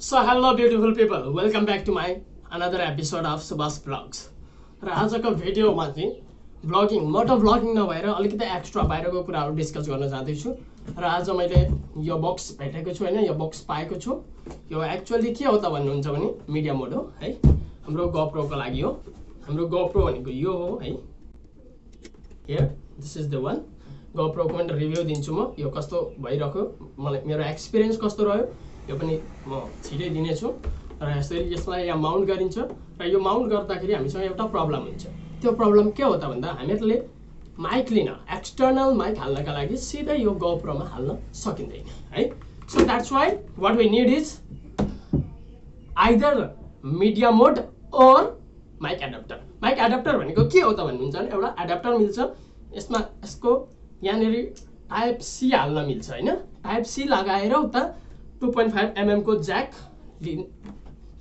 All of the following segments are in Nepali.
So hello beautiful people, welcome back to my another episode of Subash Vlogs. र आजको भिडियोमा चाहिँ ब्लगिङ मोटो ब्लगिङ नभएर अलिकति एक्स्ट्रा बाहिरको कुराहरू डिस्कस गर्न जाँदैछु। र आज मैले यो बक्स भेटेको छु हैन, यो बक्स पाएको छु। यो एक्चुअली के हो त भन्नुहुन्छ भने मिडिया मोड हो है, हाम्रो गोप्रोको लागि हो। हाम्रो गोप्रो भनेको यो हो है, here this is the one. गोप्रोको पनि रिभ्यू दिन्छु म, यो कस्तो भइरहेको, मलाई मेरो एक्सपिरियन्स कस्तो रह्यो यो पनि म छिटै दिनेछु। र यसरी यसलाई यहाँ माउन्ट गरिन्छ र यो माउन्ट गर्दाखेरि हामीसँग एउटा प्रब्लम हुन्छ। त्यो प्रब्लम के हो त भन्दा हामीहरूले माइक लिन एक्सटर्नल माइक हाल्नका लागि सिधै यो गोप्रोमा हाल्न सकिँदैन है। So that's why what we need is either media mode or mic adapter. Mic adapter भनेको के हो त भन्नुहुन्छ भने एउटा एडाप्टर मिल्छ, यसमा यसको यहाँनिर टाइप सी हाल्न मिल्छ हैन। टाइप सी लगाएर उता 2.5 mm को ज्याक,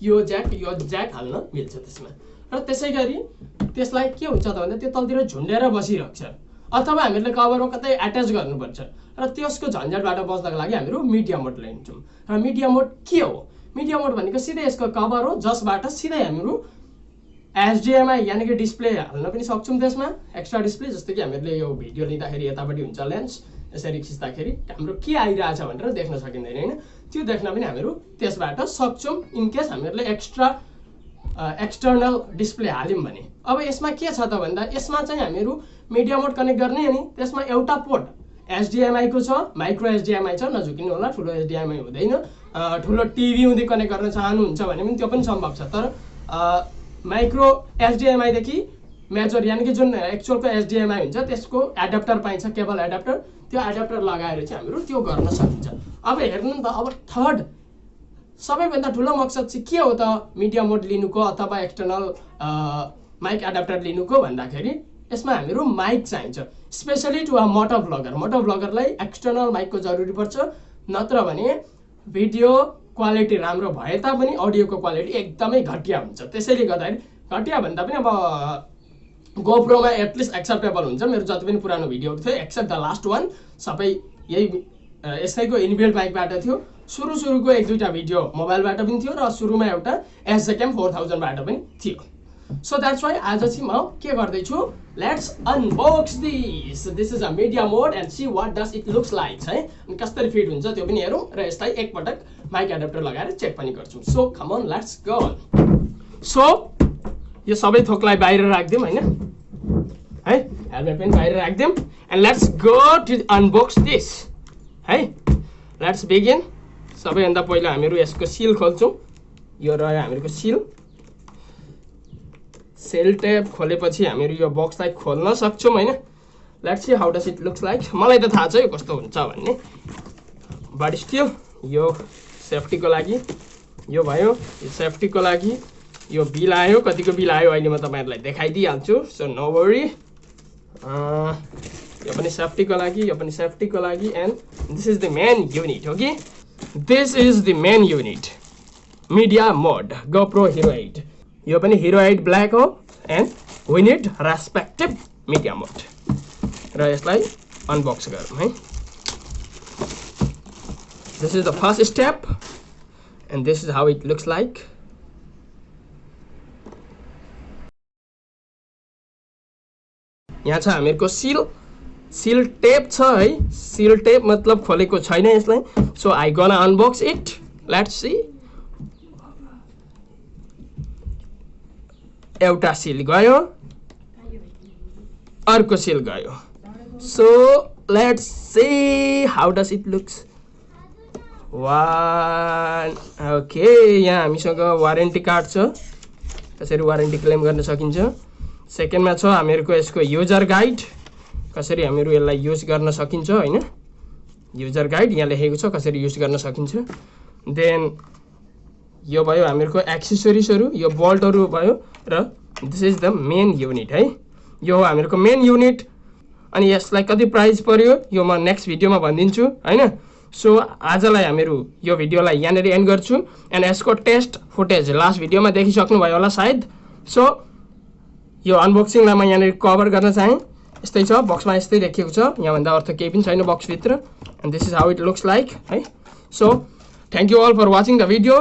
यो ज्याक हाल्न मिल्छ त्यसमा। र त्यसै गरी त्यसलाई के हुन्छ त भन्दा त्यो तलतिर झुन्डेर बसिरहेको छ, अथवा हामीले कभरमा कतै एट्याच गर्नुपर्छ। र त्यसको झन्झटबाट बच्नको लागि हामीहरू मिडिया मोड लिन्छौँ। र मिडिया मोड के हो? मिडिया मोड भनेको सिधै यसको कभर हो जसबाट सिधै हामीहरू एचडिएमआई यानि कि डिस्प्ले हाल्न पनि सक्छौँ त्यसमा, एक्स्ट्रा डिस्प्ले। जस्तो कि हामीले यो भिडियो लिँदाखेरि यतापट्टि हुन्छ लेन्स, यसरी खिच्दाखेरि हाम्रो के आइरहेछ भनेर देख्न सकिँदैन हैन, त्यो देख्न पनि हामीहरू त्यसबाट सक्छौँ इनकेस हामीहरूले एक्सटर्नल डिस्प्ले हाल्यौँ भने। अब यसमा के छ त भन्दा यसमा चाहिँ हामीहरू मिडिया मोड कनेक्ट गर्ने अनि त्यसमा एउटा पोर्ट एचडिएमआई को छ, माइक्रो एचडिएमआई छ, नझुकिनु होला, ठुलो एचडिएमआई हुँदैन। ठुलो टिभी हुँदै कनेक्ट गर्न चाहनुहुन्छ भने पनि त्यो पनि सम्भव छ। तर माइक्रो एचडिएमआई देखि मेजर यानि कि जुन एक्चुअलको एचडिएमआई हुन्छ त्यसको एडाप्टर पाइन्छ, केबल एडाप्टर। त्यो एडाप्टर लगाएर चाहिँ हामीहरू त्यो गर्न सकिन्छ। अब हेर्नु नि त, अब थर्ड सबैभन्दा ठुलो मकसद चाहिँ के हो त मिडिया मोड लिनुको अथवा एक्सटर्नल माइक एडाप्टर लिनुको भन्दाखेरि यसमा हामीहरू माइक चाहिन्छ, स्पेसली टु अ मोटोभ्लगर। मोटोभ्लगरलाई एक्सटर्नल माइकको जरुरी पर्छ, नत्र भने भिडियो क्वालिटी राम्रो भए तापनि अडियोको क्वालिटी एकदमै घटिया हुन्छ। त्यसैले गर्दाखेरि घटिया भन्दा पनि अब गोप्रोमा एटलिस्ट एक्सेप्टेबल हुन्छ। मेरो जति पनि पुरानो भिडियोहरू थियो एक्सेप्ट द लास्ट वान सबै यही यसैको इनबिल्ट माइकबाट थियो। सुरुको एक दुईवटा भिडियो मोबाइलबाट पनि थियो र सुरुमा एउटा SAARC 4000बाट पनि थियो। सो द्याट्स वाइ आज चाहिँ म के गर्दैछु, let's unbox this is a media mode and see what does it looks like है। अनि कसरी फिट हुन्छ त्यो पनि हेरौँ र यसलाई एकपटक माइक एडाप्टर लगाएर चेक पनि गर्छौँ। So come on let's go. So यो सबै थोकलाई बाहिर राखिदिउँ हैन है, हेलमेट पनि बाहिर राखिदिउँ and let's go to unbox this है। Let's begin. सबैभन्दा पहिला हामीहरू यसको सिल खोल्छौँ। यो रह्यो हामीहरूको सिल। सेल टेप खोलेपछि हामीहरू यो बक्सलाई खोल्न सक्छौँ हैन। Let's see how does it looks like. मलाई त थाहा छ यो कस्तो हुन्छ भन्ने, बट स्टिल यो सेफ्टीको लागि यो भयो, यो सेफ्टीको लागि यो बिल आयो। कतिको बिल आयो अहिले म तपाईँहरूलाई देखाइदिइहाल्छु, सो नो वरी। यो पनि सेफ्टीको लागि, यो पनि सेफ्टीको लागि। And this is the main unit हो कि, this is the main unit media mod GoPro Hero 8। यो पनि हिरो 8 ब्ल्याक हो and we need respective media mod. र यसलाई अनबक्स गरौँ है। This is the first step and this is how it looks like. यहाँ छ हामीहरूको सिल टेप छ है, सिल टेप मतलब खोलेको छैन यसलाई। So I gonna unbox it, let's see. एउटा सिल गयो, अर्को सिल गयो। So let's see how does it looks. One okay, यहाँ हामीसँग वारेन्टी कार्ड छ, कसरी वारेन्टी क्लेम गर्न सकिन्छ। सेकेन्डमा छ हामीहरूको यसको युजर गाइड, कसरी हामीहरू यसलाई युज गर्न सकिन्छ हैन। युजर गाइड यहाँ लेखेको छ कसरी युज गर्न सकिन्छ। देन यो भयो हामीहरूको एक्सेसरिजहरू, यो बोल्टहरू भयो। र this is the main unit है, यो हो हामीहरूको मेन युनिट। अनि यसलाई कति प्राइस पर्यो यो म नेक्स्ट भिडियोमा भनिदिन्छु हैन। सो आजलाई हामीहरू यो भिडियोलाई यहाँनिर एन्ड गर्छु एन्ड यसको टेस्ट फुटेज लास्ट भिडियोमा देखिसक्नुभयो होला सायद। सो यो अनबक्सिङलाई म यहाँनिर कभर गर्न चाहेँ। यस्तै छ, बक्समा यस्तै लेखिएको छ, यहाँभन्दा अर्थ केही पनि छैन बक्सभित्र। And this is how it looks like है। So thank you all for watching the video.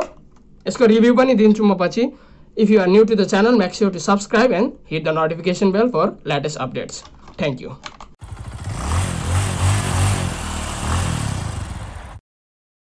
यसको रिभ्यू पनि दिन्छु म पछि. If you are new to the channel, make sure to subscribe and hit the notification bell for latest updates. Thank you.